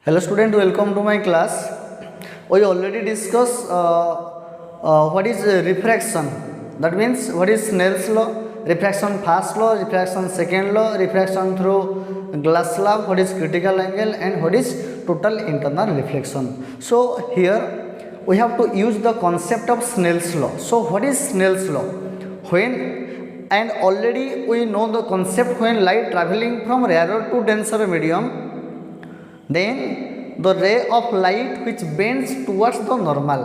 Hello student, welcome to my class. We already discussed what is refraction. That means what is Snell's law, refraction first law, refraction second law, refraction through glass slab, what is critical angle and what is total internal reflection. So here we have to use the concept of Snell's law. So what is Snell's law? When and already we know the concept when light traveling from rarer to denser medium, then the ray of light which bends towards the normal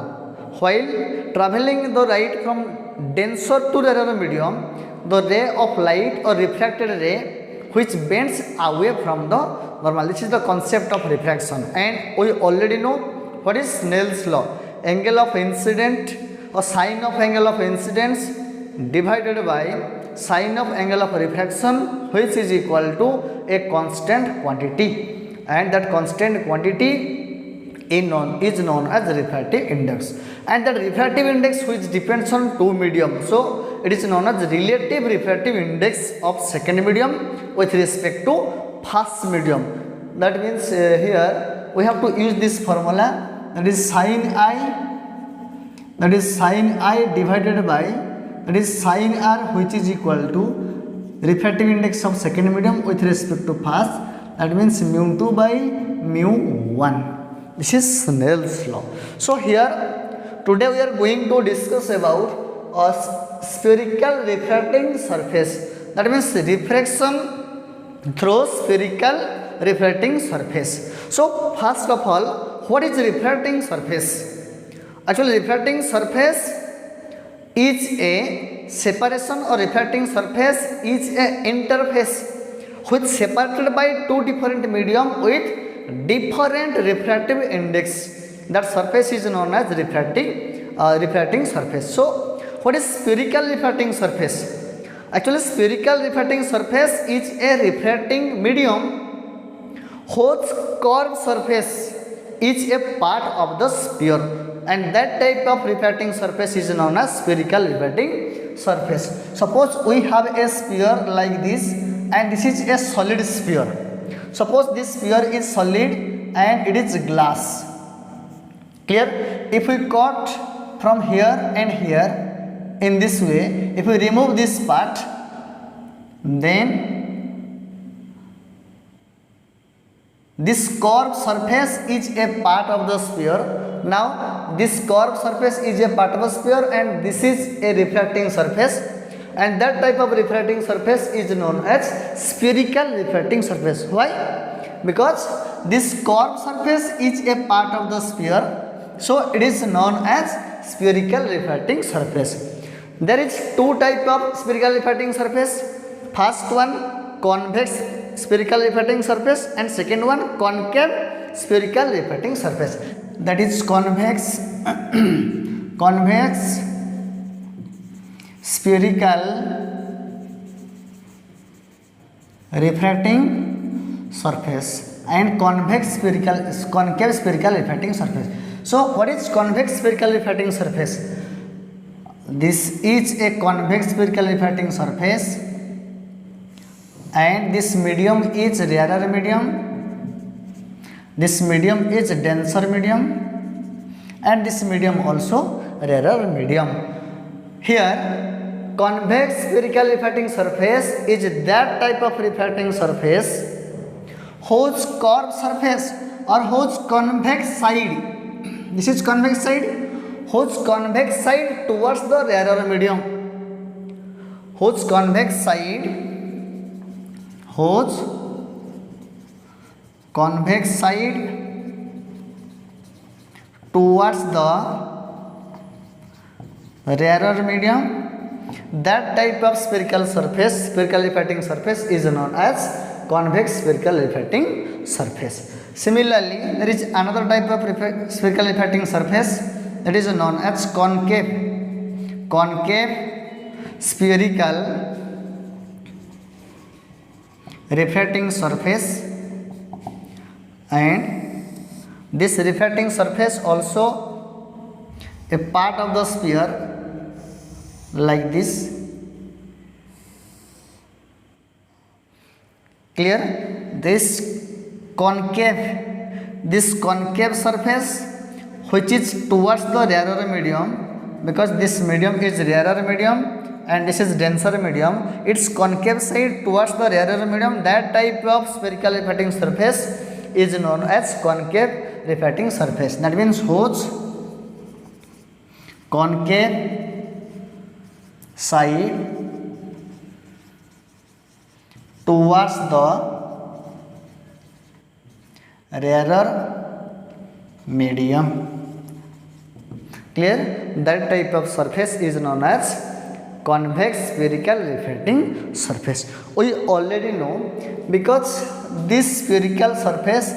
while traveling the light from denser to rarer medium, the ray of light or refracted ray which bends away from the normal. This is the concept of refraction, and we already know what is Snell's law. Angle of incident or sine of angle of incidence divided by sine of angle of refraction, which is equal to a constant quantity, and that constant quantity is known as refractive index, and that refractive index which depends on two medium. So it is known as relative refractive index of second medium with respect to first medium. That means here we have to use this formula, that is sin I divided by that is sin r, which is equal to refractive index of second medium with respect to first. That means mu2 by mu1. This is Snell's law. So here today we are going to discuss about a spherical refracting surface. That means refraction through spherical refracting surface. So first of all, what is refracting surface? Actually, refracting surface is a separation, or refracting surface is a interface which separated by two different medium with different refractive index. That surface is known as refracting surface. So what is spherical refracting surface? Actually, spherical refracting surface is a refracting medium whose curved surface is a part of the sphere, and that type of refracting surface is known as spherical refracting surface. Suppose we have a sphere like this, and this is a solid sphere. Suppose this sphere is solid and it is glass. Clear? If we cut from here and here in this way, if we remove this part, then this curved surface is a part of the sphere. Now this curved surface is a part of the sphere, and this is a refracting surface, and that type of refracting surface is known as spherical refracting surface. Why? Because this curved surface is a part of the sphere, so it is known as spherical refracting surface. There is two type of spherical refracting surface. First one, convex spherical refracting surface, and second one, concave spherical refracting surface. That is convex spherical refracting surface and concave spherical refracting surface. So what is convex spherical refracting surface? This is a convex spherical refracting surface, and this medium is rarer medium, this medium is denser medium, and this medium also rarer medium. Here, convex spherical refracting surface is that type of refracting surface whose curved surface or whose convex side, this is convex side, whose convex side towards the rarer medium, whose convex side towards the rarer medium, that type of spherical refracting surface is known as convex spherical refracting surface. Similarly, there is another type of spherical refracting surface that is known as concave spherical refracting surface, and this refracting surface also a part of the sphere like this. Clear? This concave this concave surface which is towards the rarer medium, because this medium is rarer medium and this is denser medium, its concave side towards the rarer medium, that type of spherical refracting surface is known as concave refracting surface. That means whose concave side towards the rarer medium. Clear? That type of surface is known as convex spherical refracting surface. We already know, because this spherical surface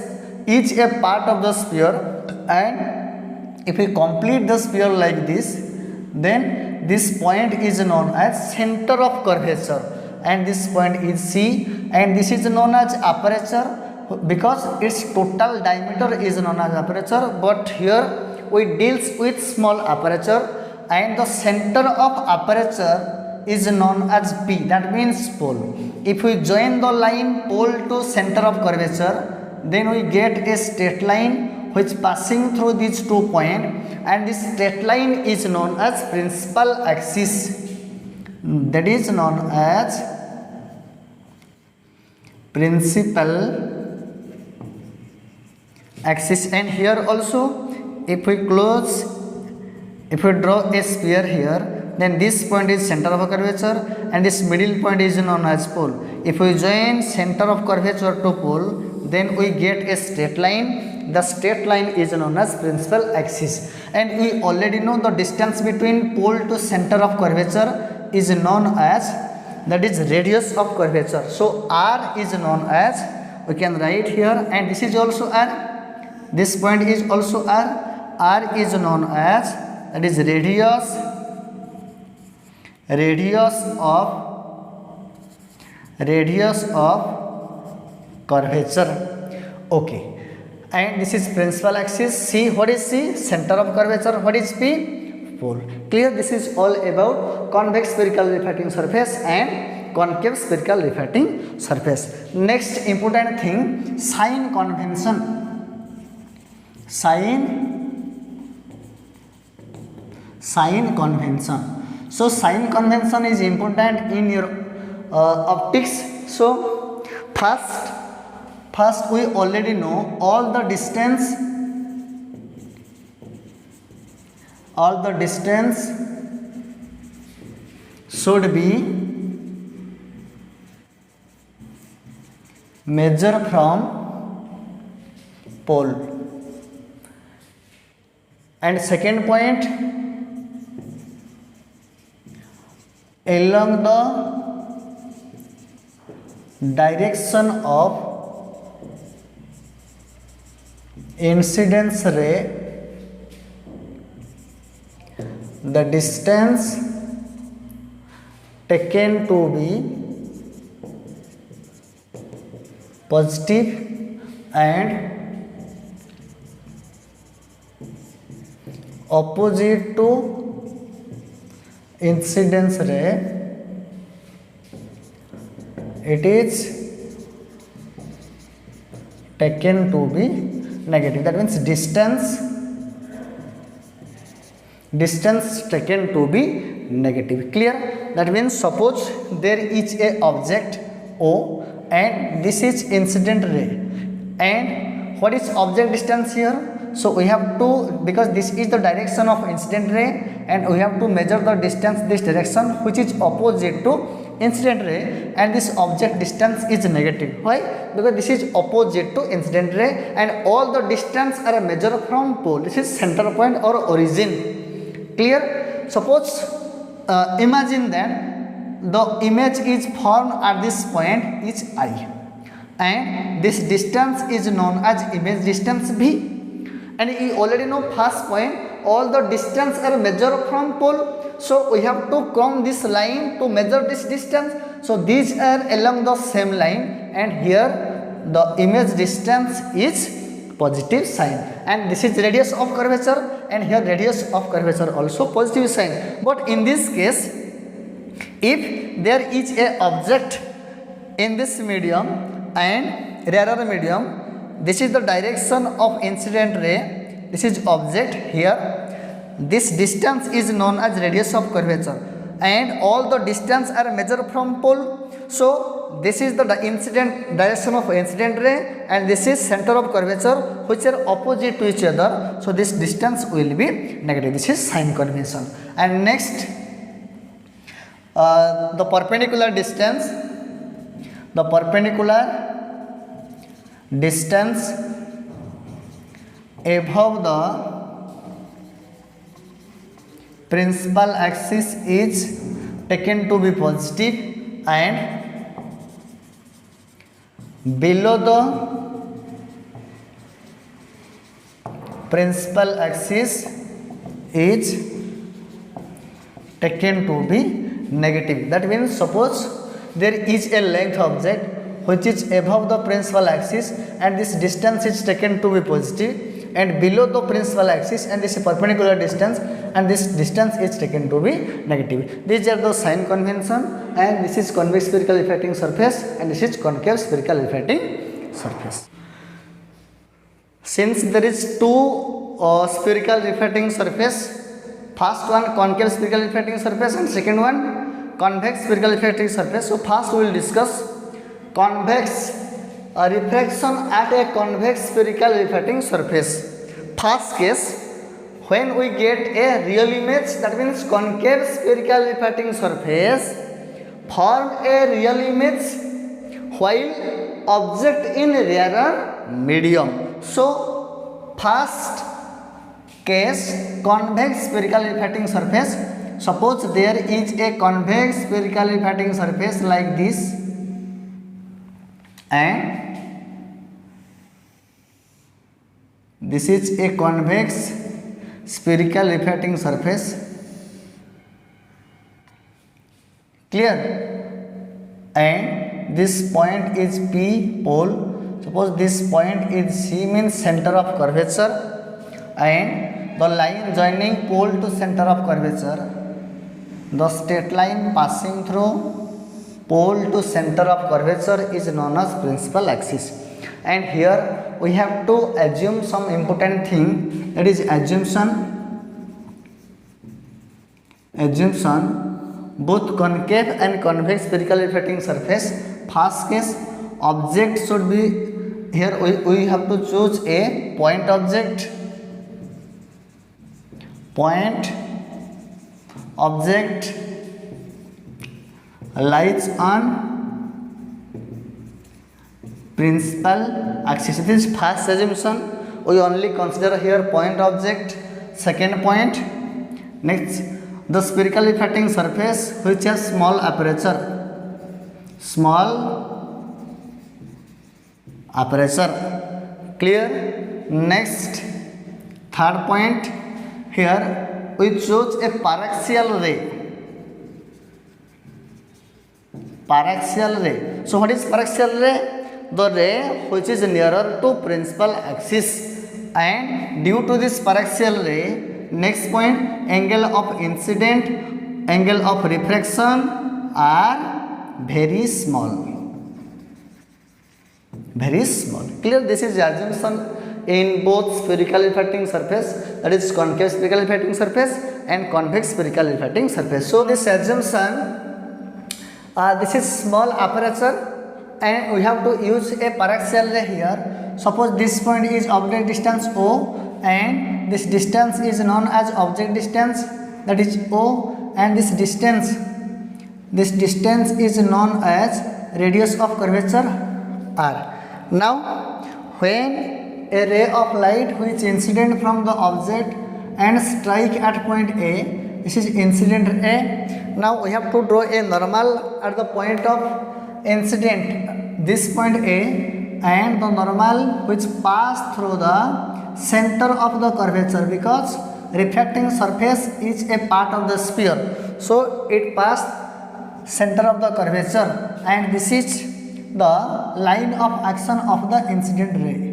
is a part of the sphere, and if we complete the sphere like this, then this point is known as center of curvature, and this point is C, and this is known as aperture because its total diameter is known as aperture, but here we deals with small aperture, and the center of aperture is known as P, that means pole. If we join the line pole to center of curvature, then we get a straight line which passing through these 2 points, and this straight line is known as principal axis, that is known as principal axis. And here also, if we draw a sphere here, then this point is center of curvature and this middle point is known as pole. If we join center of curvature to pole, then we get a straight line. The straight line is known as principal axis, and we already know the distance between pole to center of curvature is known as, that is radius of curvature. So R is known as, we can write here, and this is also R, this point is also R. R is known as, that is radius of curvature. Okay, and this is principal axis. C, what is C? Center of curvature. What is P? Pole. Clear? This is all about convex spherical refracting surface and concave spherical refracting surface. Next important thing, sign convention. Sign convention. So sign convention is important in your optics. So first we already know all the distance should be measured from pole. And second point, along the direction of incidence ray, the distance taken to be positive and opposite to incidence ray, it is taken to be negative. That means distance taken to be negative. Clear? That means suppose there is a object O and this is incident ray, and what is object distance here? So we have to, because this is the direction of incident ray, and we have to measure the distance this direction which is opposite to incident ray, and this object distance is negative. Why? Because this is opposite to incident ray and all the distance are measured from pole. This is center point or origin. Clear? Suppose imagine that the image is formed at this point is I, and this distance is known as image distance V. And we already know first point, all the distance are measured from pole. So we have to come this line to measure this distance. So these are along the same line, and here the image distance is positive sign, and this is radius of curvature, and here radius of curvature also positive sign. But in this case, if there is a object in this medium and rarer medium, this is the direction of incident ray, this is object here, this distance is known as radius of curvature, and all the distance are measured from pole. So this is the incident direction of incident ray, and this is center of curvature, which are opposite to each other. So this distance will be negative. This is sign convention. And next, the perpendicular distance. The perpendicular distance above the principal axis is taken to be positive, and below the principal axis is taken to be negative. That means suppose there is a length object which is above the principal axis, and this distance is taken to be positive, and below the principal axis, and this is perpendicular distance, and this distance is taken to be negative. These are the sign convention, and this is convex spherical refracting surface, and this is concave spherical refracting surface. Since there is two spherical refracting surface, first one concave spherical refracting surface and second one convex spherical refracting surface. So first we will discuss convex refraction at a convex spherical refracting surface. First case, when we get a real image, that means concave spherical refracting surface form a real image while object in rarer medium. So first case, convex spherical refracting surface. Suppose there is a convex spherical refracting surface like this, and this is a convex spherical refracting surface. Clear? And this point is P pole. Suppose this point is C, means center of curvature, and the line joining pole to center of curvature, the straight line passing through pole to center of curvature is known as principal axis. And here we have to assume some important thing, that is assumption both concave and convex spherical refracting surface. First case, object should be, here we have to choose a point object. Point object lies on principal axis. This is first assumption. We only consider here point object. Second point, next, the spherical refracting surface which has small aperture. Clear? Next, third point, here we choose a paraxial ray. So what is paraxial ray? The ray which is nearer to principal axis, and due to this paraxial ray, next point, angle of incident, angle of refraction are very small. Clear? This is assumption in both spherical refracting surface, that is concave spherical refracting surface and convex spherical refracting surface. So this assumption, this is small aperture, and we have to use a paraxial ray here. Suppose this point is object distance O, and this distance is known as object distance, that is O, and this distance is known as radius of curvature R. Now when a ray of light which incident from the object and strike at point A, this is incident A. Now we have to draw a normal at the point of incident, this point A, and the normal which pass through the center of the curvature, because refracting surface is a part of the sphere, so it passed center of the curvature, and this is the line of action of the incident ray.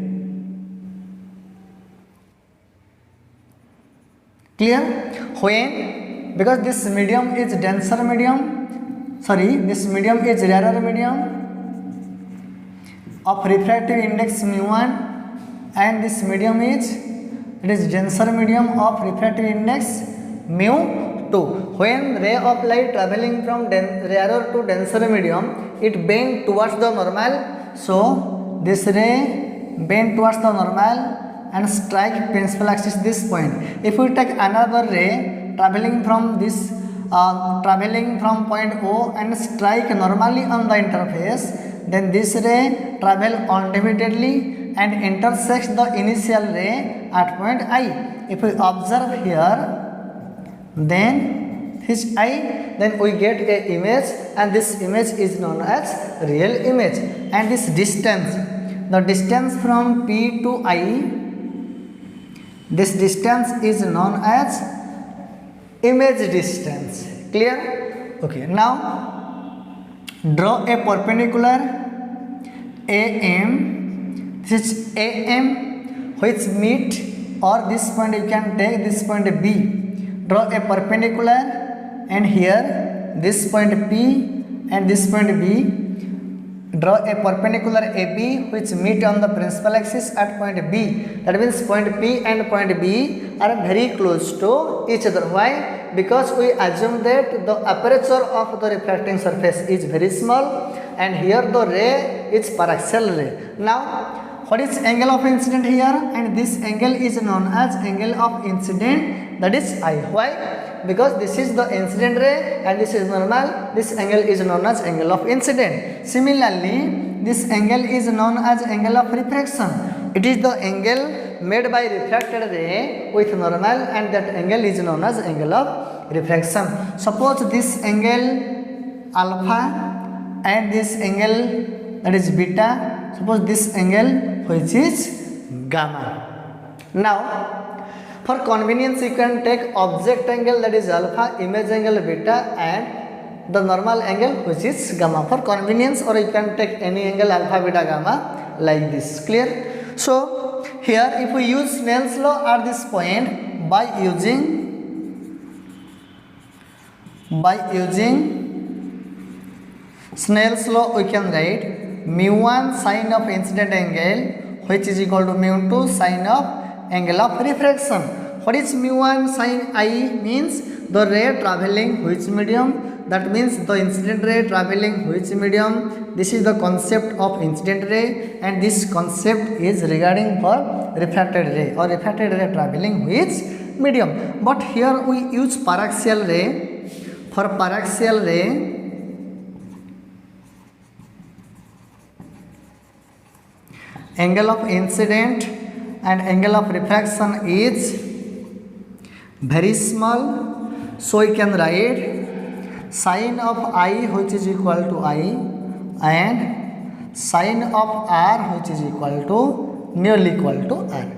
Clear? When, because this medium is denser medium, this medium is rarer medium of refractive index mu1, and this medium is, it is denser medium of refractive index mu 2. When ray of light traveling from rarer to denser medium, it bend towards the normal. So this ray bend towards the normal and strike principal axis this point. If we take another ray traveling from this traveling from point O and strike normally on the interface, then this ray travel undividedly and intersects the initial ray at point I. If we observe here, then this I, then we get a image, and this image is known as real image. And this distance, the distance from P to I, this distance is known as image distance. Clear? Okay, now draw a perpendicular AM. This is AM which meet, or this point you can take this point B. Draw a perpendicular, and here this point P and this point B. Draw a perpendicular AB which meet on the principal axis at point B. That means point P and point B are very close to each other. Why? Because we assume that the aperture of the refracting surface is very small, and here the ray is paraxial ray. Now, what is angle of incident here? And this angle is known as angle of incident, that is I. Why? Because this is the incident ray and this is normal. This angle is known as angle of incident. Similarly, this angle is known as angle of refraction. It is the angle made by refracted ray with normal, and that angle is known as angle of refraction. Suppose this angle alpha and this angle, that is beta. Suppose this angle which is gamma. Now, for convenience, you can take object angle, that is alpha, image angle beta, and the normal angle which is gamma. For convenience, or you can take any angle alpha, beta, gamma like this. Clear? So here, if we use Snell's law at this point, by using Snell's law, we can write mu1 sine of incident angle which is equal to mu2 sine of angle of refraction. What is mu1 sine I? Means the ray traveling which medium, that means the incident ray traveling which medium. This is the concept of incident ray, and this concept is regarding for refracted ray, or refracted ray traveling which medium. But here we use paraxial ray. For paraxial ray, angle of incident and angle of refraction is very small, so we can write sine of I which is equal to I, and sine of R which is equal to nearly equal to R.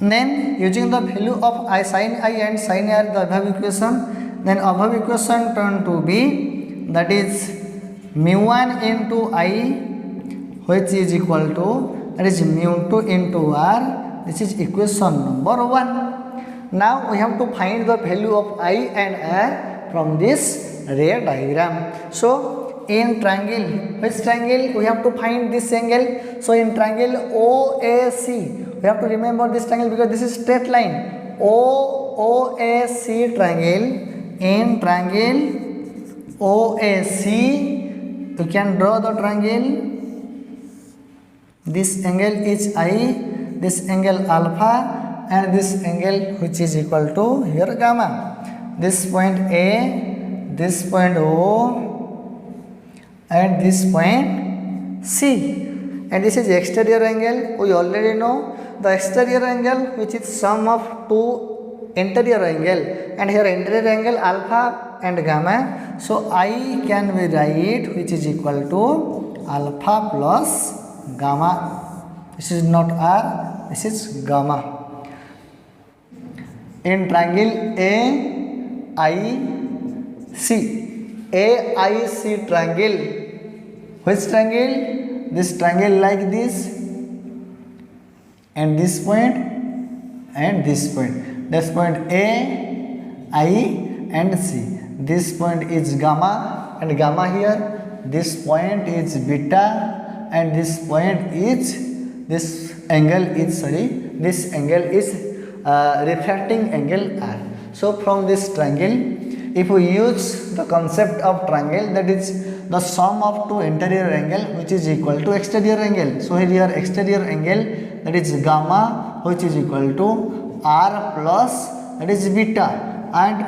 Then using the value of I, sine I and sine R, the above equation, then above equation turn to be, that is mu1 into I which is equal to, that is mu2 into R. This is equation number 1. Now we have to find the value of I and R from this ray diagram. So in triangle, which triangle? We have to find this angle. So in triangle OAC, we have to remember this triangle because this is straight line. OAC triangle. In triangle OAC, you can draw the triangle. This angle is I, this angle alpha, and this angle which is equal to here gamma. This point A, this point O, and this point C. And this is exterior angle. We already know the exterior angle which is sum of two interior angle, and here interior angle alpha and gamma. So I can be write which is equal to alpha plus gamma. This is not R, this is gamma. In triangle AIC triangle, which triangle? This triangle like this, and this point, and this point. This point A, I, and C. This point is gamma, and gamma here. This point is beta, and this point is this angle is refracting angle R. So from this triangle, if we use the concept of triangle, that is the sum of two interior angle which is equal to exterior angle. So here exterior angle, that is gamma, which is equal to R plus, that is beta, and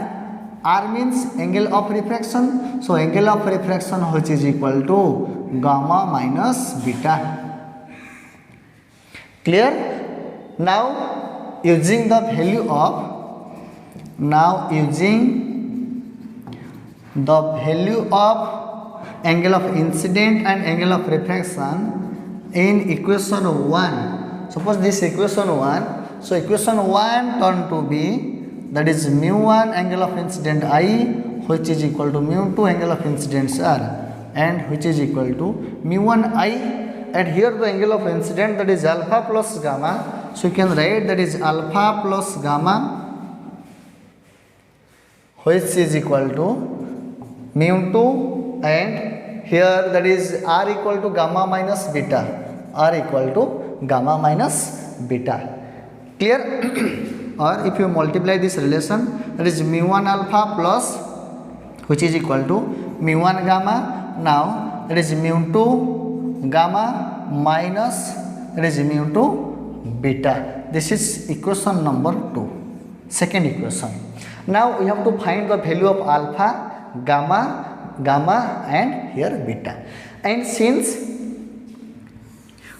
R means angle of refraction. So angle of refraction which is equal to gamma minus beta. Clear? Now using the value of angle of incident and angle of refraction in equation 1. Suppose this equation 1, so equation 1 turn to be, that is mu1 angle of incident I, which is equal to mu2 angle of incidence R, and which is equal to mu1 I, and here the angle of incident, that is alpha plus gamma. So you can write that is alpha plus gamma, which is equal to mu2, and here that is R equal to gamma minus beta, R equal to gamma minus beta. Clear? Or if you multiply this relation, that is mu1 alpha plus, which is equal to mu1 gamma. Now that is mu2 gamma minus, that is mu2 beta. This is equation number 2, second equation. Now we have to find the value of alpha, gamma and here beta. And since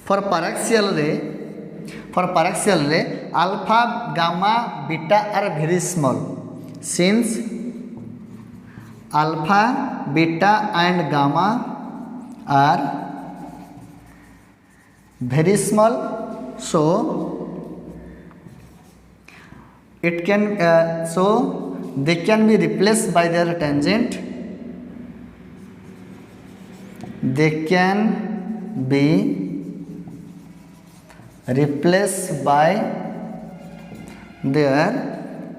for paraxial ray alpha, gamma, beta are very small. Since alpha, beta and gamma are very small, so it can so they can be replaced by their tangent. They can be replaced by their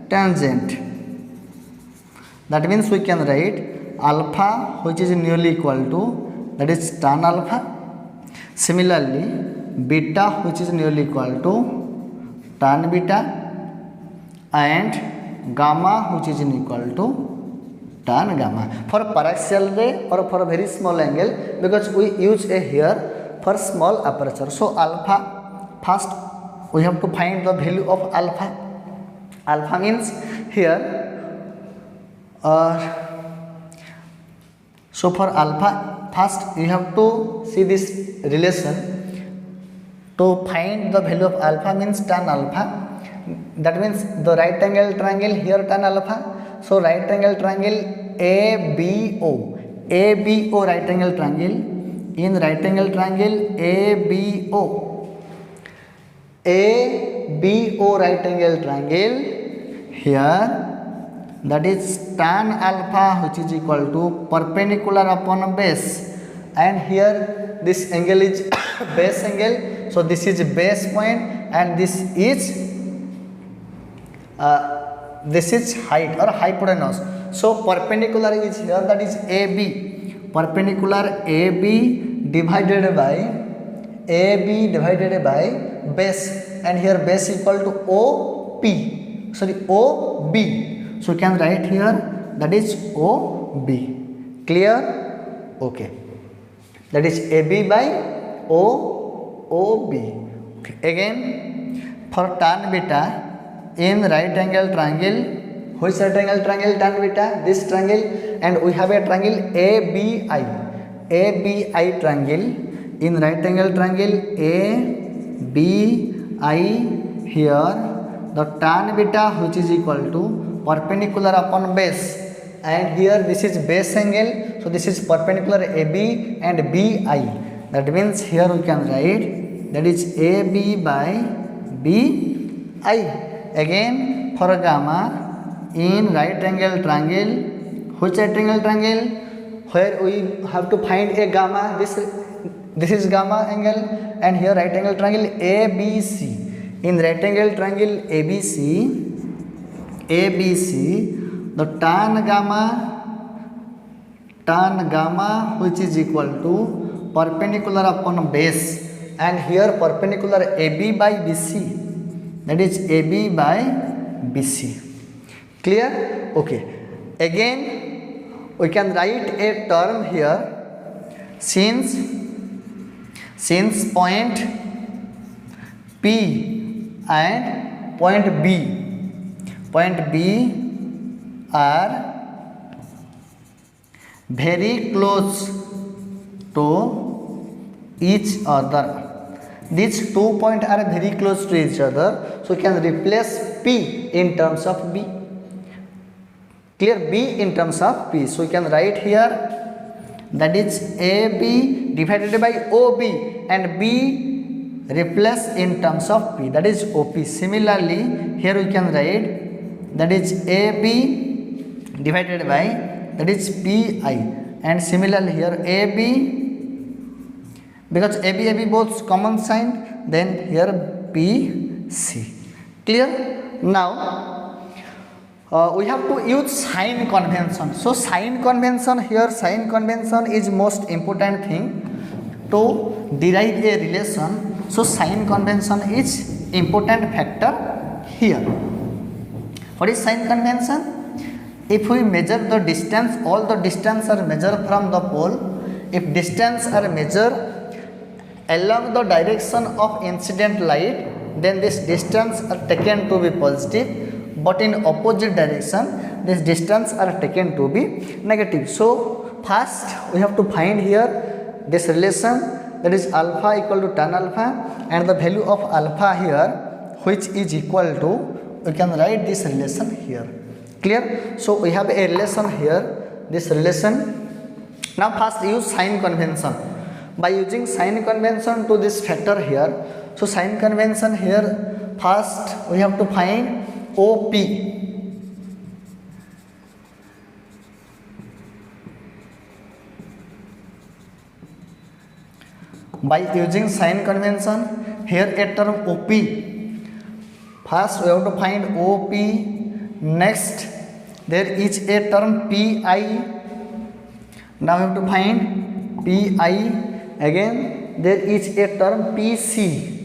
tangent. That means we can write alpha, which is nearly equal to, that is tan alpha. Similarly beta, which is nearly equal to tan beta, and gamma, which is equal to tan gamma. For paraxial ray or for a very small angle, because we use a here for small aperture. So alpha, first we have to find the value of alpha. Alpha means here so for alpha, first you have to see this relation. To find the value of alpha means tan alpha. That means the right angle triangle, here tan alpha. So right angle triangle ABO right angle triangle. In right angle triangle ABO right angle triangle, here that is tan alpha, which is equal to perpendicular upon base, and here this angle is base angle. So this is base point and this is height or hypotenuse. So perpendicular is here, that is AB. Perpendicular AB divided by base, and here base equal to OB. So you can write here, that is OB. Clear? Okay. That is AB by OB. Okay. Again, for tan beta, in right angle triangle, which right angle triangle? Tan beta, this triangle, and we have a triangle ABI triangle. In right angle triangle ABI, here the tan beta, which is equal to perpendicular upon base, and here this is base angle. So this is perpendicular AB and BI. That means here we can write, that is AB by BI. Again for gamma, in right angle triangle, which right angle triangle? Where we have to find a gamma. This is gamma angle, and here right angle triangle ABC. In right angle triangle ABC, the tan gamma, which is equal to perpendicular upon base, and here perpendicular AB by BC, that is AB by BC. Clear? Okay, again we can write a term here, since point P and point B are very close to each other. These 2 points are very close to each other, so you can replace P in terms of B. Clear? B in terms of P. So you can write here, that is AB divided by OB, and B replace in terms of P, that is OP. Similarly here we can write, that is AB divided by, that is PI, and similarly here AB, because AB both common sign, then here PC. Clear? Now we have to use sign convention. So sign convention, here sign convention is most important thing to derive a relation. So sign convention is important factor here. What is sign convention? If we measure the distance, all the distance are measured from the pole. If distance are measured along the direction of incident light, then this distance are taken to be positive, but in opposite direction this distance are taken to be negative. So first we have to find here this relation, that is alpha equal to tan alpha, and the value of alpha here, which is equal to, we can write this relation here. Clear? So we have a relation here, this relation. Now first use sign convention. By using sign convention to this factor here, so sign convention here, first we have to find OP. By using sign convention, here a term OP, first we have to find OP. Next there is a term PI, now we have to find PI. Again there is a term PC.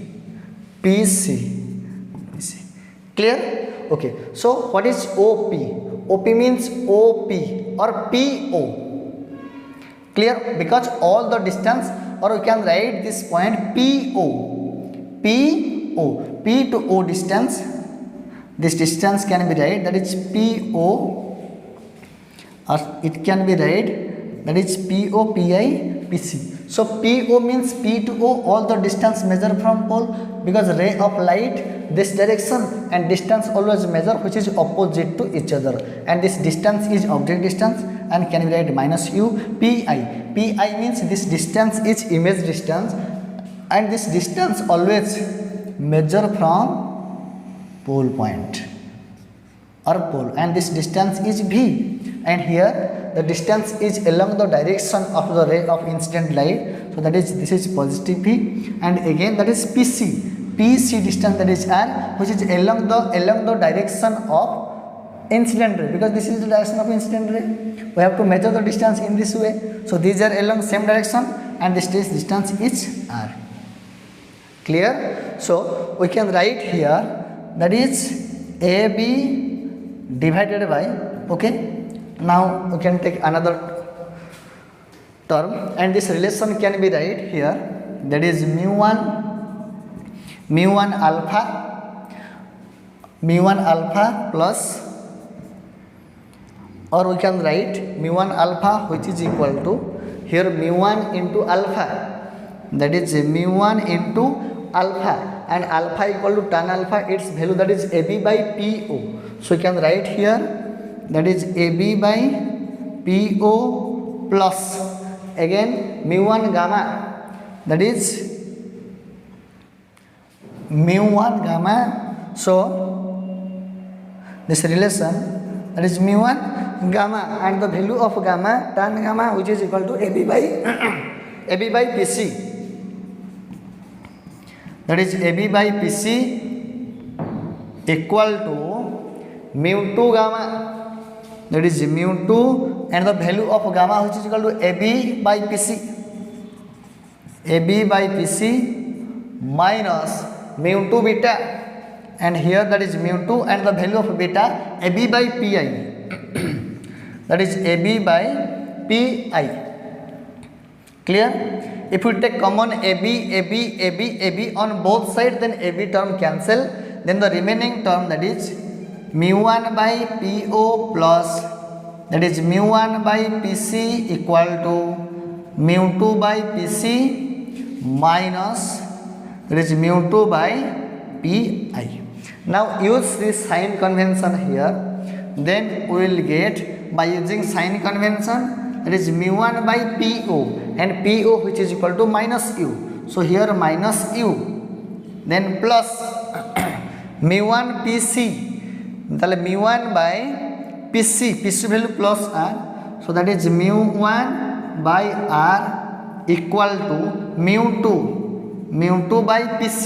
Clear? Okay, so what is OP? OP means OP or PO. Clear? Because all the distance, or we can write this point PO. P to O distance, this distance can be write, that is PO, or it can be write, that is PO, PI, PC. So PO means P to O, all the distance measured from pole, because ray of light this direction and distance always measure which is opposite to each other, and this distance is object distance and can be write minus U. PI means this distance is image distance, and this distance always measure from pole point or pole, and this distance is V, and here the distance is along the direction of the ray of incident light, so that is, this is positive V, and again that is PC distance, that is R, which is along the direction of incident ray, because this is the direction of incident ray, we have to measure the distance in this way. So these are along same direction, and this distance is R. Clear? So we can write here, that is AB divided by, okay, now we can take another term, and this relation can be write here, that is mu1 alpha plus, or we can write mu1 alpha, which is equal to, here mu1 into alpha, that is mu1 into alpha, and alpha equal to tan alpha, its value, that is AB by PO. So you can write here, that is AB by PO plus, again mu1 gamma, that is mu1 gamma. So this relation, that is mu1 gamma, and the value of gamma, tan gamma, which is equal to AB by PC, that is AB by PC equal to mu2 gamma, that is mu2, and the value of gamma, which is equal to AB by PC minus mu2 beta, and here that is mu2 and the value of beta AB by pi that is AB by pi. Clear? If we take common AB on both sides, then AB term cancel, then the remaining term that is mu1 by PO plus that is mu1 by PC equal to mu2 by PC minus that is mu2 by pi. Now use this sign convention here, then we will get by using sign convention that is mu1 by PO and PO which is equal to minus u. So here minus u, then plus mu1 PC, তাহলে mu1 by PC value plus r, so that is mu1 by r equal to mu2 by PC,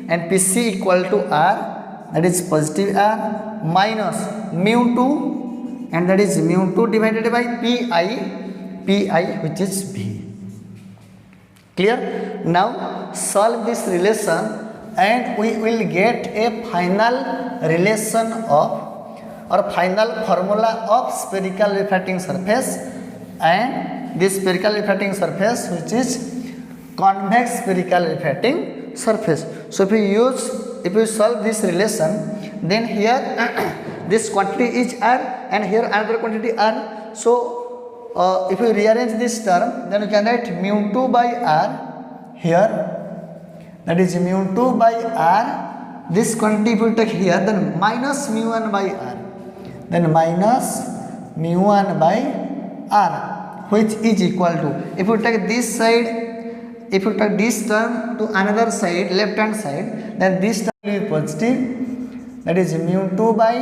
and PC equal to r, that is positive r, minus mu2 and that is mu2 divided by pi which is v. Clear? Now solve this relation and we will get a final relation of or final formula of spherical refracting surface, and this spherical refracting surface which is convex spherical refracting surface. So if we solve this relation, then here this quantity is r and here another quantity r. So if we rearrange this term, then we can write mu2 by r here, that is mu2 by r, this quantity if we take here, then minus mu1 by r, then minus mu1 by r which is equal to, if we take this side, if you take this term to another side, left hand side, then this term will be positive, that is mu2 by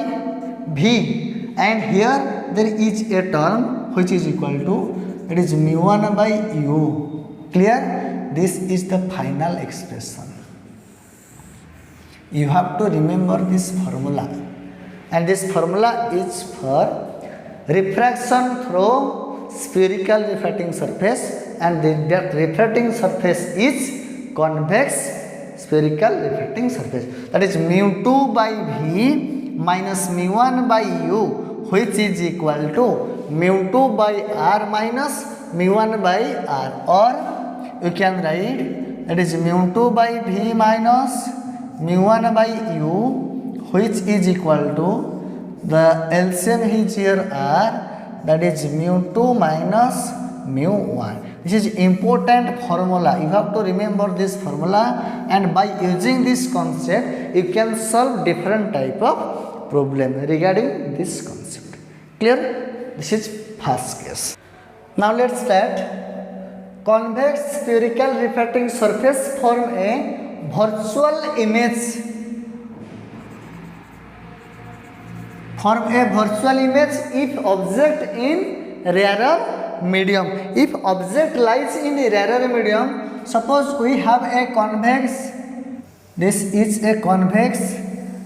v, and here there is a term which is equal to, that is mu1 by u. Clear? This is the final expression. You have to remember this formula, and this formula is for refraction through spherical refracting surface, and that refracting surface is convex spherical refracting surface, that is mu2 by v minus mu1 by u which is equal to mu2 by r minus mu1 by r, or you can write that is mu2 by v minus mu1 by u which is equal to, the LCM is here r, that is mu2 minus mu1. This is important formula, you have to remember this formula, and by using this concept you can solve different type of problem regarding this concept. Clear? This is first case. Now let's start. Convex spherical refracting surface form a virtual image. Form a virtual image if object in rarer medium. If object lies in rarer medium, suppose we have a convex, this is a convex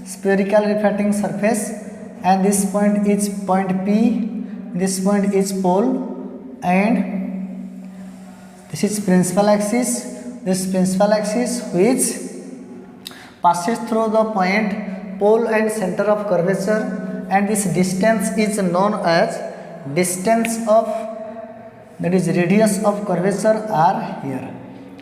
spherical refracting surface, and this point is point P, this point is pole, and this is principal axis, this principal axis which passes through the point pole and center of curvature, and this distance is known as distance of, that is radius of curvature r here.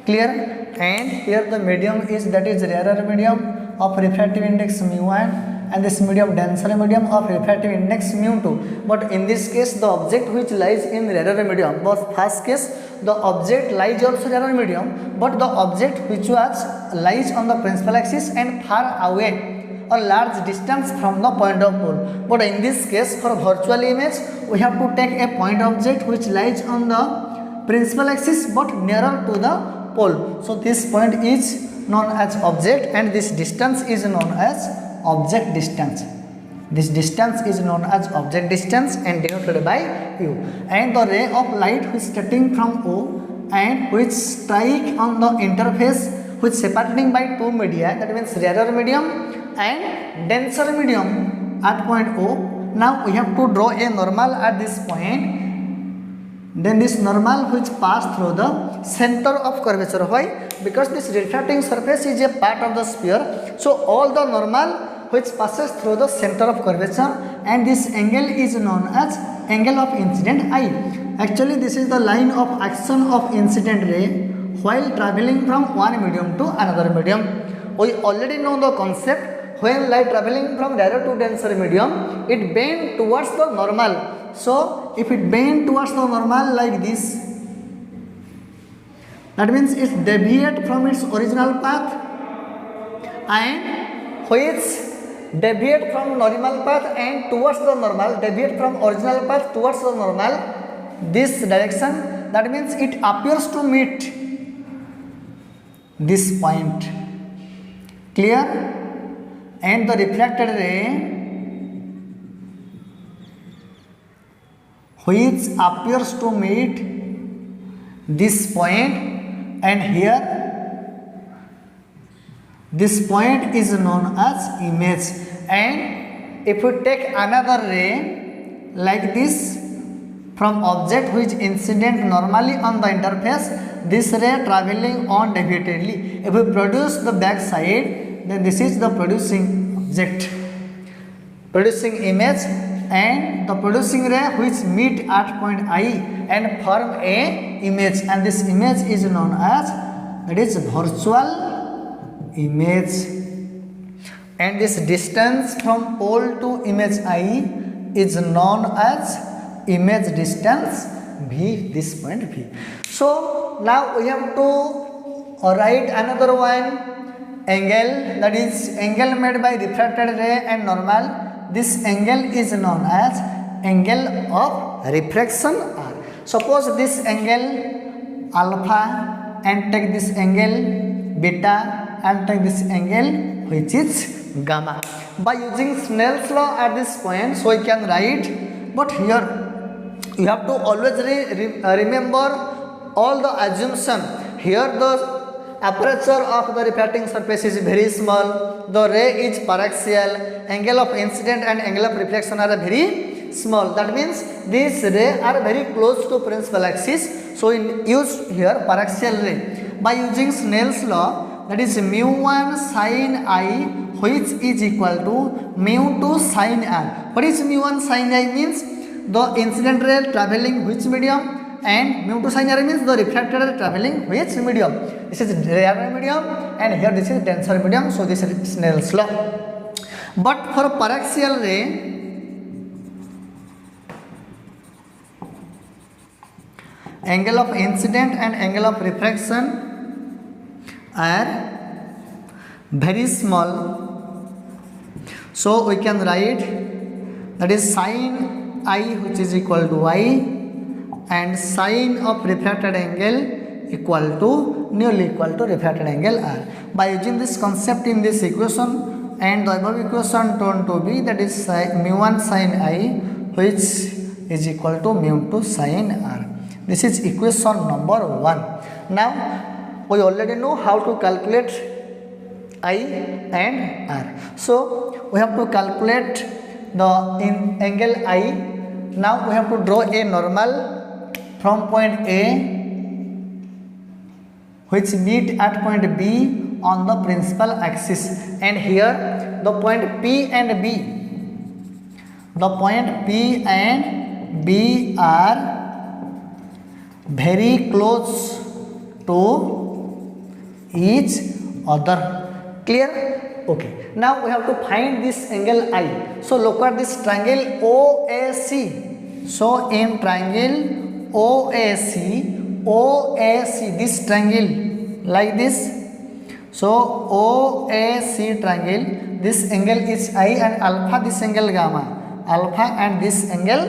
Clear? And here the medium is, that is rarer medium of refractive index mu1, and this medium denser medium of refractive index mu2. But in this case the object which lies in rarer medium, but first case the object lies also rarer medium, but the object which lies on the principal axis and far away a large distance from the point of pole. But in this case for virtual image we have to take a point object which lies on the principal axis but nearer to the pole. So this point is known as object, and this distance is known as object distance. This distance is known as object distance and denoted by u. And the ray of light which starting from O and which strike on the interface which separating by two media, that means rarer medium and denser medium at point O. Now we have to draw a normal at this point, then this normal which pass through the center of curvature. Why? Because this refracting surface is a part of the sphere, so all the normal which passes through the center of curvature, and this angle is known as angle of incident I. Actually this is the line of action of incident ray while traveling from one medium to another medium. We already know the concept. When light traveling from rarer to denser medium, it bend towards the normal. So if it bend towards the normal like this, that means it deviate from its original path, and which deviate from normal path and towards the normal, deviate from original path towards the normal, this direction, that means it appears to meet this point. Clear? And the refracted ray which appears to meet this point, and here this point is known as image. And if we take another ray like this from object which incident normally on the interface, this ray traveling on deviatedly, if we produce the back side, then this is the producing object, producing image, and the producing ray which meet at point I and form a image, and this image is known as, that is virtual image. And this distance from pole to image I is known as image distance V, this point V. So now we have to write another one angle, that is angle made by refracted ray and normal. This angle is known as angle of refraction R. Suppose this angle alpha, and take this angle beta, and take this angle which is gamma. By using Snell's law at this point, so we can write, but here you have to always remember all the assumption. Here the aperture of the refracting surface is very small, the ray is paraxial, angle of incident and angle of reflection are very small. That means these rays are very close to principal axis, so we use here paraxial ray. By using Snell's law, that is mu1 sin I which is equal to mu2 sin R. What is mu1 sin I? Means the incident ray traveling which medium, and mu2 sin R means the refracted ray traveling which medium. This is rarer medium, and here this is denser medium, so this is Snell's law. But for paraxial ray, angle of incident and angle of refraction are very small, so we can write, that is sin I which is equal to I, and sine of refracted angle equal to nearly equal to refracted angle R. By using this concept in this equation and the above equation turned to be, that is mu1 sin I which is equal to mu2 sin R. This is equation number 1. Now we already know how to calculate I and R. So we have to calculate the angle I. Now we have to draw a normal from point A which meet at point B on the principal axis, and here the point P and B are very close to each other. Clear? Okay. Now we have to find this angle I. So look at this triangle OAC. So in triangle OAC, this triangle like this. So OAC triangle, this angle is I and alpha, this angle gamma, alpha and this angle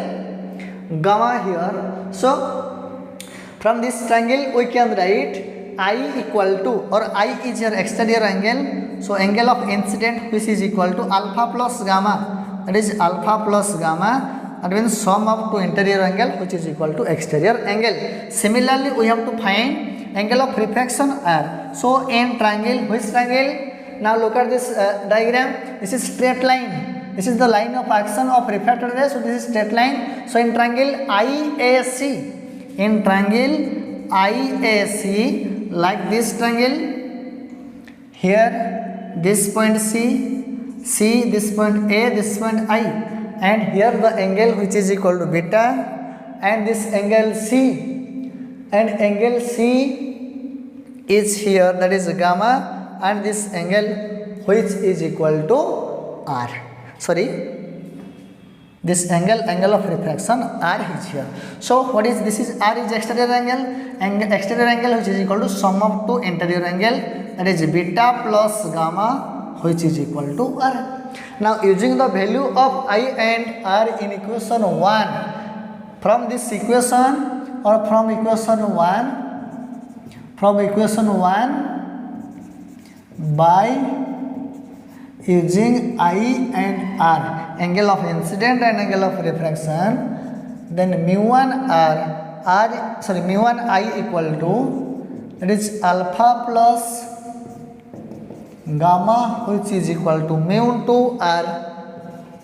gamma here. So from this triangle we can write I equal to, or I is your exterior angle, so angle of incident which is equal to alpha plus gamma, that is alpha plus gamma. That means sum of two interior angle which is equal to exterior angle. Similarly, we have to find angle of refraction R. So in triangle, which triangle? Now look at this diagram. This is straight line. This is the line of action of refracted ray. So this is straight line. So in triangle IAC, in triangle IAC, like this triangle, here this point C, this point A, this point I, and here the angle which is equal to beta, and this angle C, and angle C is here, that is gamma, and this angle which is equal to R. Sorry, this angle of refraction R is here. So what is this? Is R is exterior angle which is equal to sum of two interior angle, that is beta plus gamma, which is equal to R. Now using the value of I and R in equation 1, from this equation or from equation 1 by using I and R, angle of incident and angle of refraction, then mu1 I equal to, that is alpha plus gamma, which is equal to mu2 R,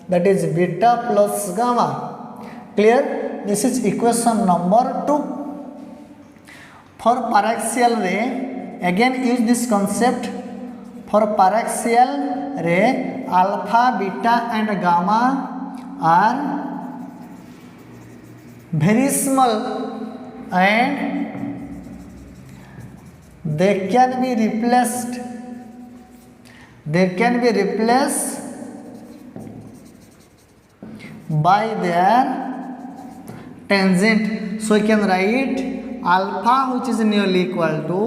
that is beta plus gamma. Clear? This is equation number 2. For paraxial ray, again use this concept. For paraxial ray, alpha, beta and gamma are very small and they can be replaced by their tangent. So you can write alpha, which is nearly equal to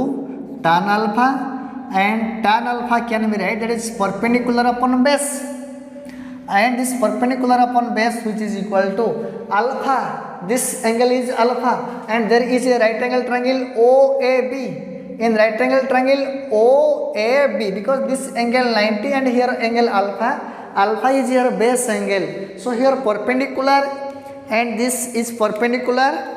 tan alpha, and tan alpha can be write, that is perpendicular upon base, and this perpendicular upon base which is equal to alpha, this angle is alpha, and there is a right angle triangle OAB. In right angle triangle OAB, because this angle 90 and here angle alpha is here base angle, so here perpendicular and this is perpendicular,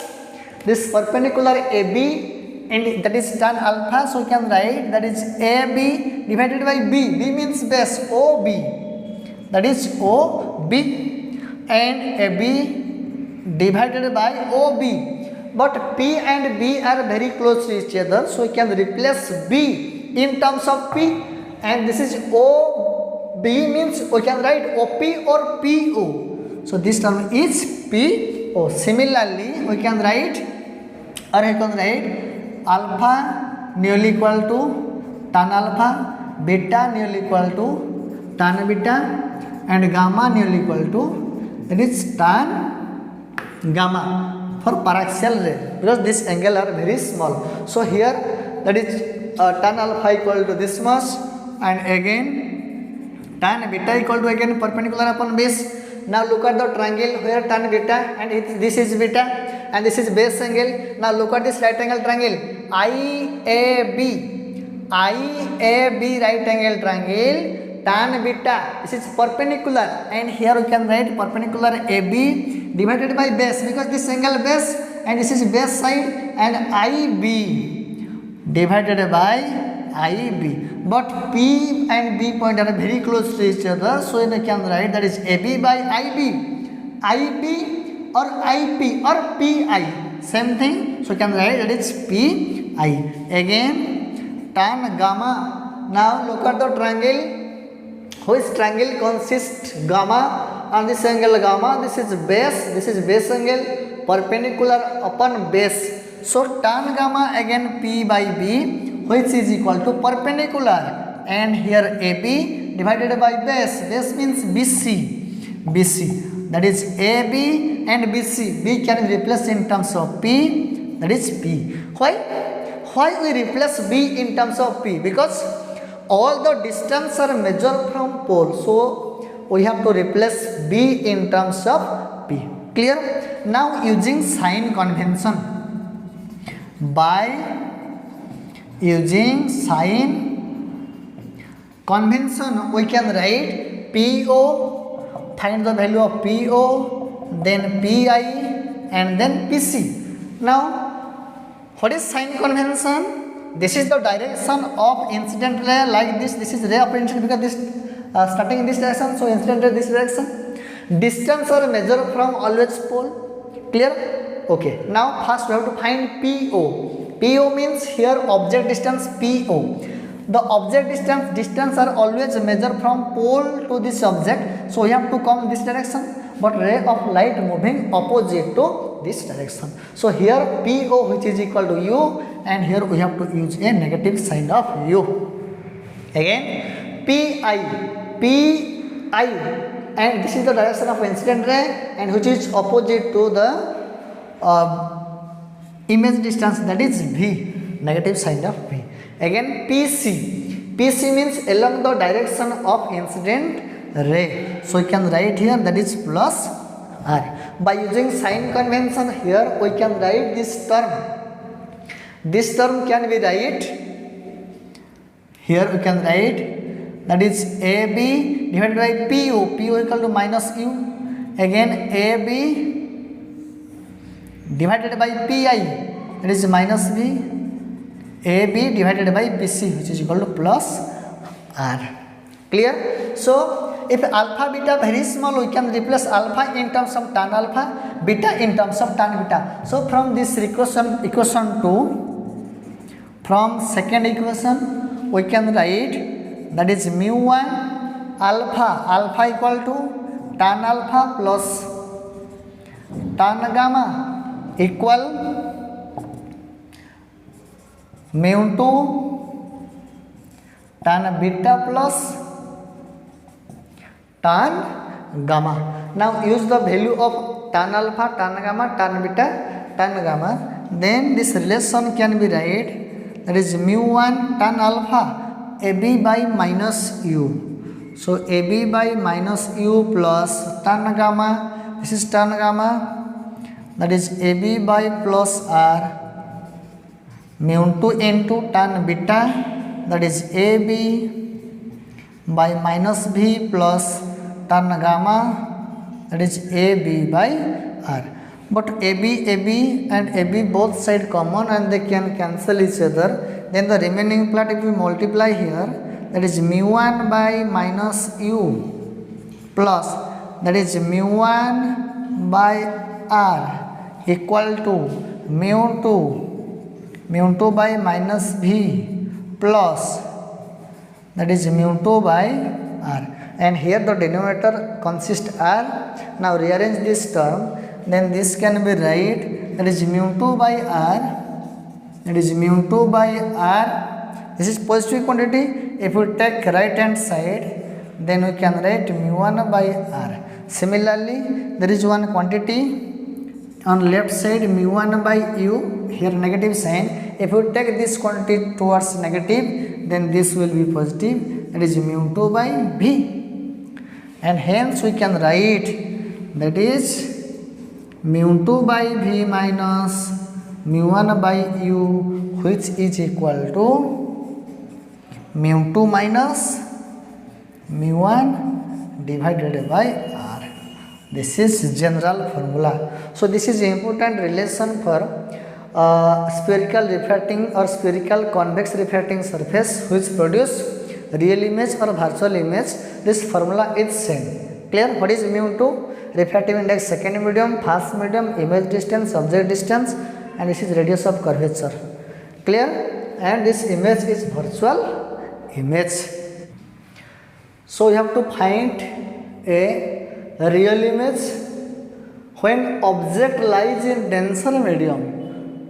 this perpendicular AB, and that is tan alpha, so you can write that is AB divided by B. B means base, OB, that is OB, and AB divided by OB. But P and B are very close to each other, so you can replace B in terms of P, and this is OB means we can write OP or PO. So this term is PO. Similarly, we can write alpha nearly equal to tan alpha, beta nearly equal to tan beta, and gamma nearly equal to, that is tan gamma for paraxial ray, because this angle are very small. So here that is tan alpha equal to this much, and again tan beta equal to again perpendicular upon base. Now look at the triangle where tan beta and this is beta and this is base angle. Now look at this right angle triangle IAB right angle triangle, tan beta, this is perpendicular, and here we can write perpendicular AB divided by base, because this angle base and this is base side, and IB divided by IB. But P and B point are very close to each other, so you can write that is AB by IB, IB or IP or PI, same thing. So you can write that is PI. Again tan gamma. Now look at the triangle, which triangle consists gamma and this angle gamma, this is base angle perpendicular upon base. So tan gamma again P by B, which is equal to perpendicular, and here AB divided by base means BC, that is AB and BC. B can be replaced in terms of P, that is P. Why we replace B in terms of P? Because all the distance are measured from pole, so we have to replace B in terms of P. Clear? Now using sign convention, by using sign convention we can write PO, find the value of PO, then PI and then PC. Now what is sign convention? This is the direction of incident ray, like this is ray of incident, because this starting in this direction, so incident ray this direction. Distance are measured from always pole. Clear? Okay, now first we have to find PO. PO means here object distance PO. The object distance are always measured from pole to this object, so we have to come this direction, but ray of light moving opposite to this direction. So here PO which is equal to U, and here we have to use a negative sign of U. Again PI, and this is the direction of incident ray, and which is opposite to the image distance, that is V, negative sign of V. Again PC means along the direction of incident ray, so we can write here that is plus R. By using sign convention here we can write this term can be write here, we can write that is AB divided by PO equal to minus U. Again AB divided by PI, that is minus V. AB divided by BC, which is equal to plus R. Clear? So if alpha beta very small, we can replace alpha in terms of tan alpha, beta in terms of tan beta. So from this equation 2, from second equation we can write that is mu1 alpha equal to tan alpha plus tan gamma equal mu2 tan beta plus tan gamma. Now use the value of tan alpha, tan gamma, tan beta, tan gamma, then this relation can be write that is mu1 tan alpha AB by minus U. So AB by minus U plus tan gamma, this is tan gamma, that is AB by plus R mu2 into tan beta, that is AB by minus V plus tan gamma, that is AB by R. But AB and AB both side common and they can cancel each other. Then the remaining part if we multiply here, that is mu1 by minus U plus that is mu1 by R equal to mu2 by minus V plus that is mu2 by R, and here the denominator consists R. Now rearrange this term, then this can be write that is mu2 by R, that is mu2 by R. This is positive quantity. If we take right hand side, then we can write mu1 by R. Similarly, there is one quantity on left side mu1 by U, here negative sign. If we take this quantity towards negative, then this will be positive, that is mu2 by V, and hence we can write that is mu2 by V minus mu1 by U, which is equal to mu2 minus mu1 divided by R. This is general formula. So this is important relation for spherical refracting or spherical convex refracting surface which produce real image or virtual image. This formula is same. Clear? What is mu2? Refractive index second medium, first medium, image distance, object distance, and this is radius of curvature. Clear? And this image is virtual image. So you have to find a real image when object lies in denser medium.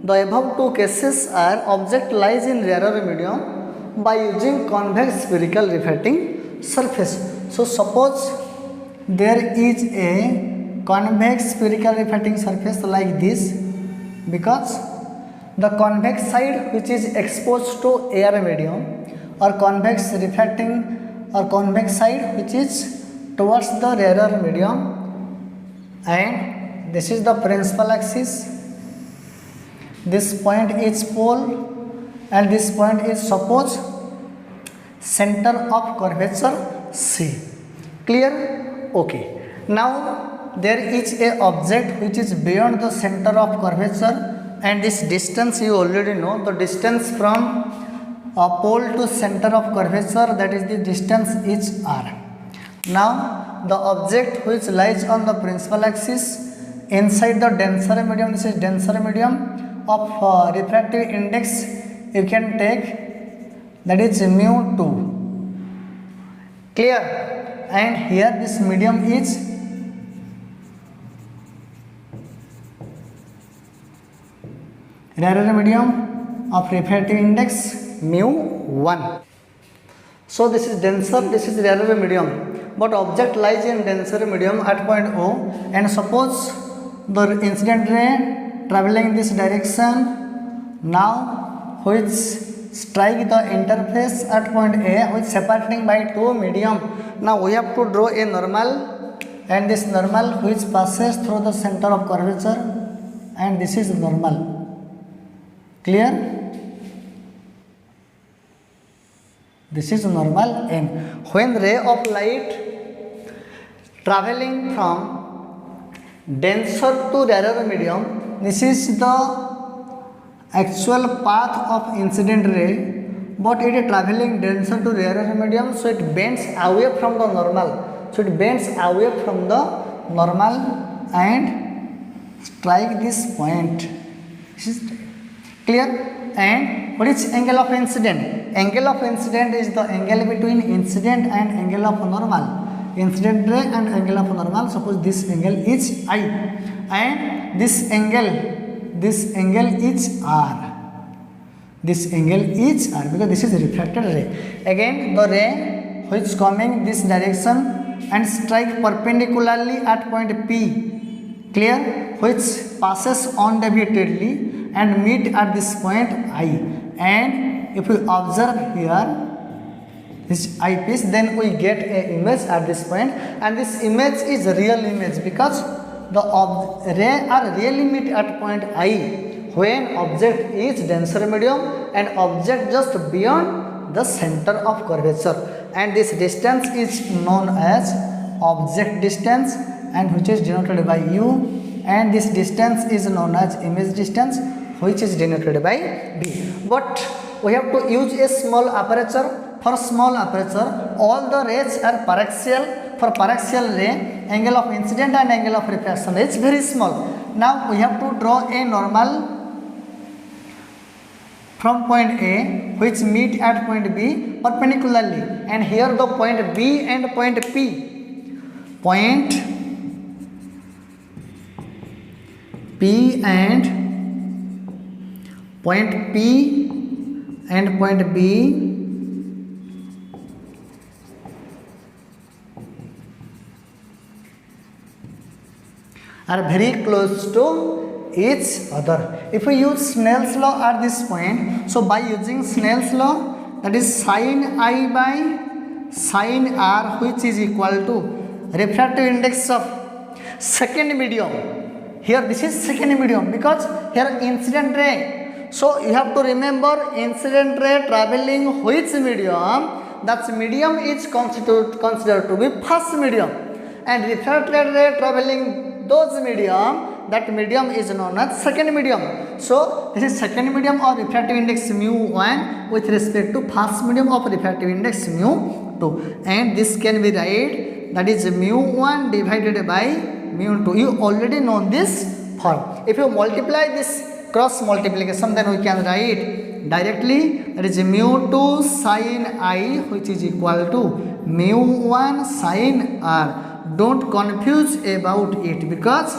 The above two cases are object lies in rarer medium by using convex spherical refracting surface. So suppose there is a convex spherical refracting surface like this, because the convex side which is exposed to air medium, or convex refracting or convex side which is towards the rarer medium, and this is the principal axis. This point is pole and this point is suppose center of curvature C. Clear? Okay. Now there is a object which is beyond the center of curvature, and this distance you already know. The distance from a pole to center of curvature, that is the distance is R. Now the object which lies on the principal axis inside the denser medium, this is denser medium of refractive index you can take, that is mu 2. Clear? And here this medium is rarer medium of refractive index mu 1. So this is denser, this is rarer medium, but object lies in denser medium at point O, and suppose the incident ray traveling in this direction now which strike the interface at point A, which separating by two medium. Now we have to draw a normal, and this normal which passes through the center of curvature, and this is normal. Clear? This is normal M. When ray of light traveling from denser to rarer medium, this is the actual path of incident ray, but it is traveling denser to rarer medium, so it bends away from the normal. So it bends away from the normal and strike this point. This is clear? And what is angle of incident? Angle of incident is the angle between incident and angle of normal. Incident ray and angle of normal. Suppose this angle is I, and this angle is R. This angle is R because this is refracted ray. Again, the ray which is coming this direction and strike perpendicularly at point P. Clear? Which passes undeviatedly and meet at this point I. And if we observe here this eyepiece, then we get an image at this point, and this image is a real image because the ray are really meet at point I when object is denser medium and object just beyond the center of curvature, and this distance is known as object distance, and which is denoted by U, and this distance is known as image distance, which is denoted by B. But we have to use a small aperture. For small aperture, all the rays are paraxial. For paraxial ray, angle of incident and angle of refraction is very small. Now we have to draw a normal from point A which meet at point B perpendicularly, and here the point B and point P. Point P and point B are very close to each other. If we use Snell's law at this point, so by using Snell's law, that is sin I by sin R, which is equal to refractive index of second medium. Here this is second medium because here incident ray. So you have to remember incident ray traveling which medium, that medium is considered to be first medium, and refracted ray traveling those medium, that medium is known as second medium. So this is second medium of refractive index mu1 with respect to first medium of refractive index mu2, and this can be write, that is mu1 divided by mu2. You already know this form. If you multiply this cross multiplication, then we can write directly, that is mu2 sin I, which is equal to mu1 sin R. Don't confuse about it, because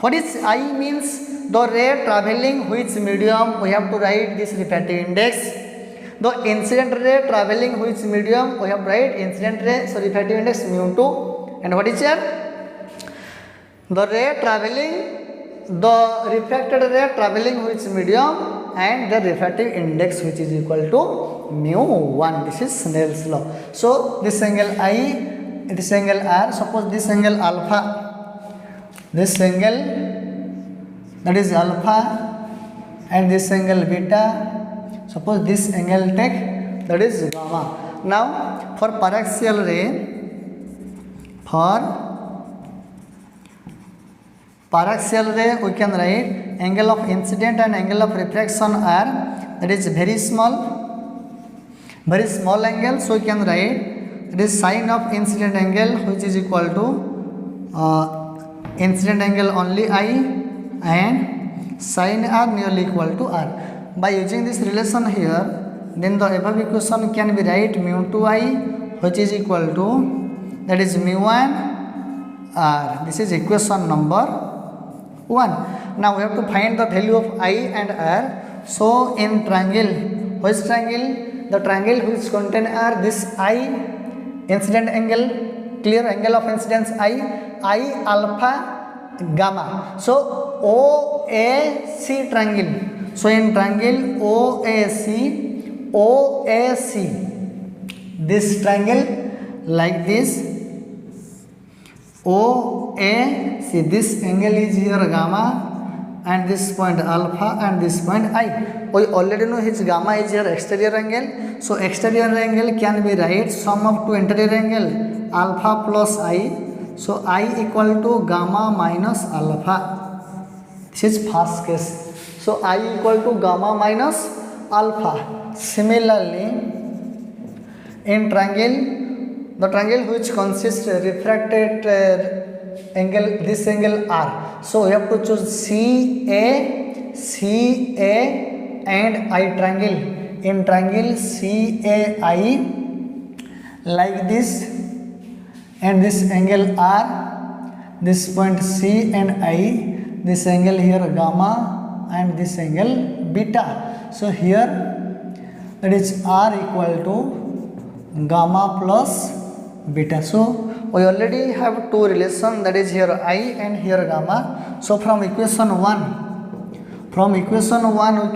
what is I means the ray traveling which medium, we have to write this refractive index. The incident ray traveling which medium, we have to write incident ray, so refractive index mu2. And what is here? The ray traveling, the refracted ray traveling which medium, and the refractive index which is equal to mu1. This is Snell's law. So this angle I, this angle R, suppose this angle alpha, this angle that is alpha, and this angle beta, suppose this angle take, that is gamma. Now for paraxial ray, we can write angle of incident and angle of refraction are, that is very small angle, so we can write it is sine of incident angle, which is equal to incident angle only I and sin r nearly equal to r. By using this relation here, then the above equation can be write mu 2I which is equal to, that is mu 1 r. This is equation number 1. Now we have to find the value of I and r. So in triangle, which triangle? The triangle which contain r, this I incident angle, clear angle of incidence I alpha gamma. So OAC triangle. So in triangle OAC, this triangle like this, OAC, this angle is here gamma and this point alpha and this point I. We already know his gamma is here exterior angle. So exterior angle can be write sum of two interior angle alpha plus I. So I equal to gamma minus alpha. This is first case. So I equal to gamma minus alpha. Similarly, in triangle, the triangle which consists refracted angle, this angle R. So we have to choose CA and I triangle. In triangle CAI like this, and this angle R, this point C and I, this angle here gamma and this angle beta. So here that is R equal to gamma plus beta. So we already have two relation, that is here I and here gamma. So from equation 1 we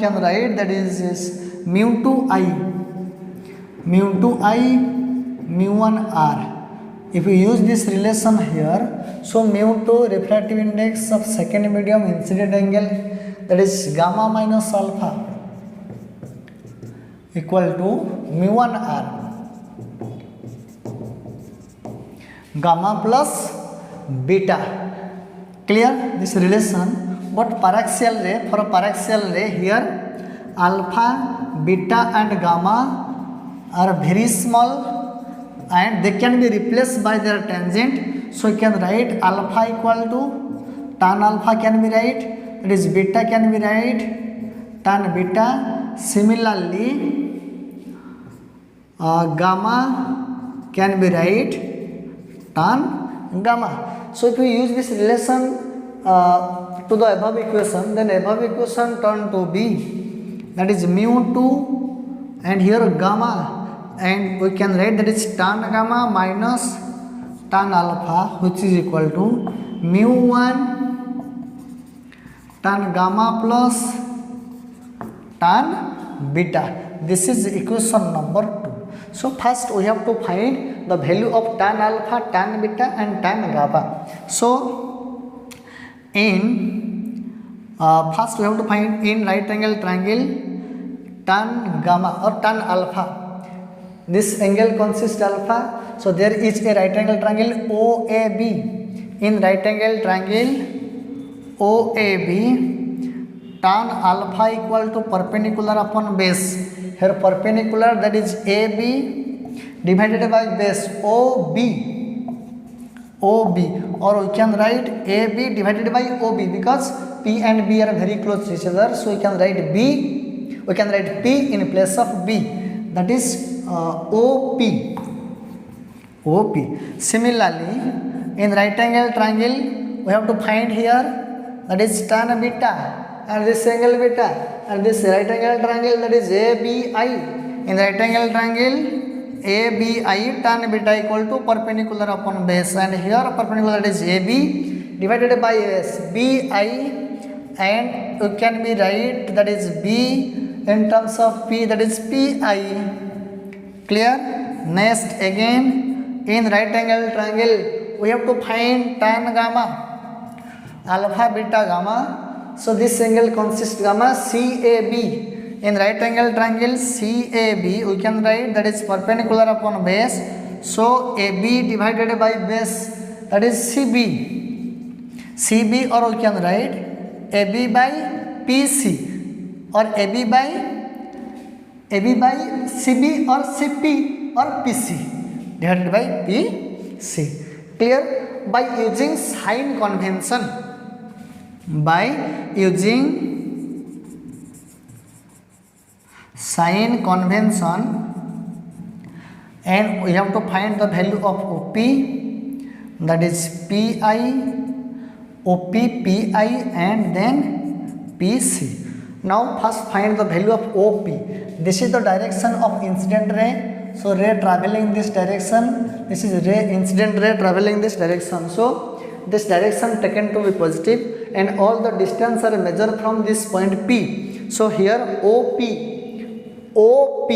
can write that is mu 2I mu 1 R. If we use this relation here, so mu 2 refractive index of second medium incident angle, that is gamma minus alpha equal to mu 1 R, gamma plus beta. Clear this relation? But paraxial ray, for paraxial ray here alpha, beta and gamma are very small and they can be replaced by their tangent. So you can write alpha equal to tan alpha can be write, that is beta can be write tan beta. Similarly gamma can be write tan gamma. So if we use this relation to the above equation, then above equation turn to be, that is mu 2 and here gamma, and we can write that is tan gamma minus tan alpha which is equal to mu 1 tan gamma plus tan beta. This is equation number 2. So first we have to find the value of tan alpha, tan beta and tan gamma. So in first we have to find in right angle triangle tan gamma or tan alpha. This angle consists alpha. So there is a right angle triangle OAB. In right angle triangle OAB, tan alpha equal to perpendicular upon base. Here perpendicular, that is AB divided by base OB, or we can write AB divided by OB because P and B are very close to each other. So we can write B, we can write P in place of B, that is OP. Similarly, in right angle triangle we have to find here, that is tan beta and this angle beta, and this right angle triangle, that is ABI. In right angle triangle ABI, tan beta equal to perpendicular upon base, and here perpendicular, that is AB divided by S BI, and you can be write that is B in terms of P, that is PI. Clear? Next again in right angle triangle we have to find tan gamma, alpha beta gamma. So this angle consists gamma CAB. In right angle triangle CAB we can write that is perpendicular upon base. So AB divided by base, that is CB, or we can write AB by PC or AB by CB or CP or PC divided by PC. Clear? By using sign convention, by using sign convention, and we have to find the value of OP, that is PI, OP, PI, and then PC. Now first find the value of OP. This is the direction of incident ray. So ray traveling this direction. This is ray, incident ray traveling this direction. So this direction taken to be positive, and all the distance are measured from this point P. So here OP, OP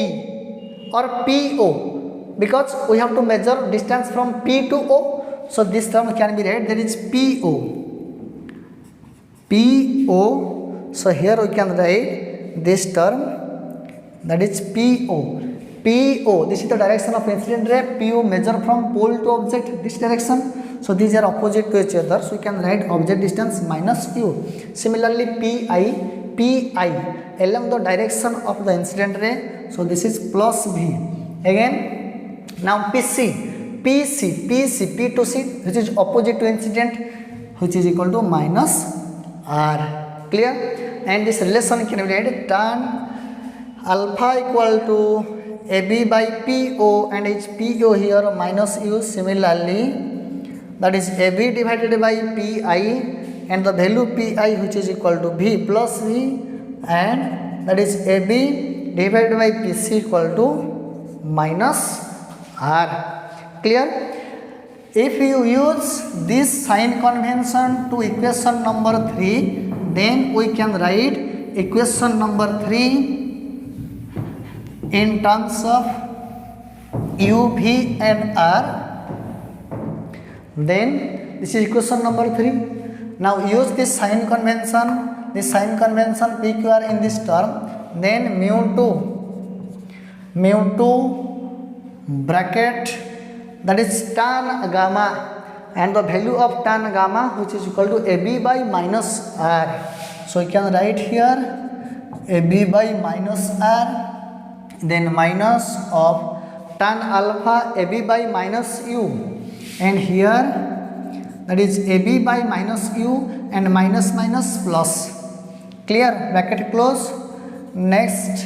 or PO, because we have to measure distance from P to O. So this term can be read, that is PO, PO. So here we can write this term, that is PO. PO, this is the direction of incident ray. PO measure from pole to object, this direction. So these are opposite to each other. So we can write object distance minus U. Similarly PI, PI along the direction of the incident ray. So this is plus V. Again, now PC, PC, PC, P to C, which is opposite to incident, which is equal to minus R. Clear? And this relation can be written tan alpha equal to AB by PO, and is PO here minus U. Similarly, that is AB divided by PI, and the value PI which is equal to V plus V, and that is AB divided by PC equal to minus R. Clear? If you use this sign convention to equation number 3, then we can write equation number 3 in terms of U, V and R. Then this is equation number 3. Now use this sign convention, PQR in this term. Then mu 2 bracket, that is tan gamma, and the value of tan gamma which is equal to AB by minus R. So you can write here AB by minus R, then minus of tan alpha AB by minus U, and here that is AB by minus U, and minus minus plus. Clear? Bracket close. Next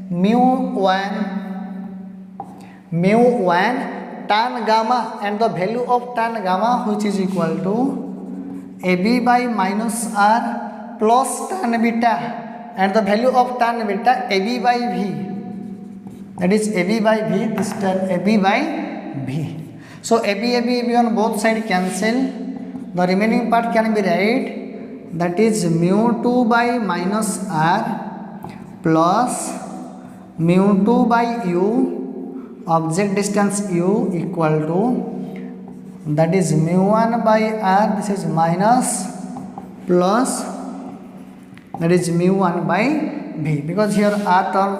mu 1 tan gamma, and the value of tan gamma which is equal to AB by minus R plus tan beta, and the value of tan beta AB by V, that is AB by V, this term AB by V. So AB on both sides cancel. The remaining part can be write, that is mu 2 by minus R plus mu 2 by U, object distance U equal to, that is mu 1 by R, this is minus plus, that is mu 1 by V, because here R term.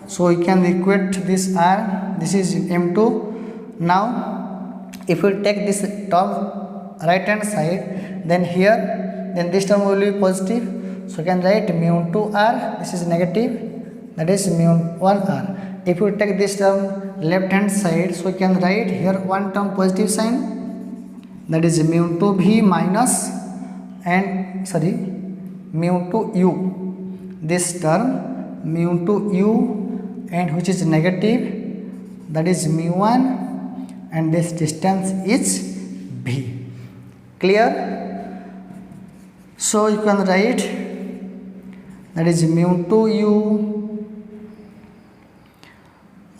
So we can equate this R, this is M2. Now if we take this term right hand side, then here, then this term will be positive. So we can write mu 2R, this is negative, that is mu 1R. If we take this term left hand side, so we can write here one term positive sign, that is mu 2V minus, and sorry, mu 2U, this term mu 2U, and which is negative, that is mu 1, and this distance is V. Clear? So you can write, that is mu 2U,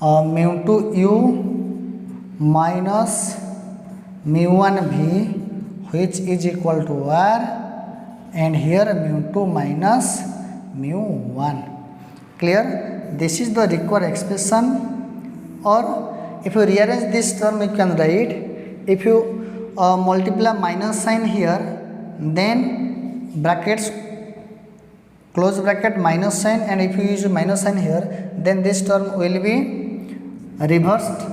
mu 2U minus mu 1V, which is equal to R, and here mu 2 minus mu 1. Clear? This is the required expression. Or if you rearrange this term, you can write, if you multiply minus sign here, then brackets, close bracket, minus sign, and if you use minus sign here, then this term will be reversed,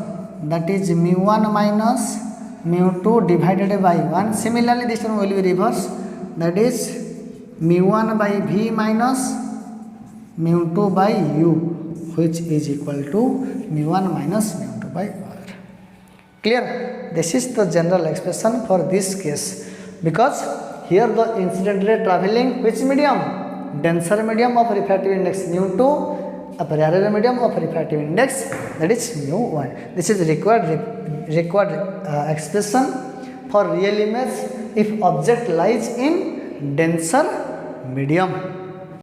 that is mu 1 minus mu 2 divided by 1. Similarly this term will be reversed, that is mu 1 by V minus mu 2 by U, which is equal to mu 1 minus mu 2 by R. Clear? This is the general expression for this case, because here the incident ray traveling which medium? Denser medium of refractive index mu2, a rarer medium of refractive index, that is mu1. This is required expression for real image if object lies in denser medium.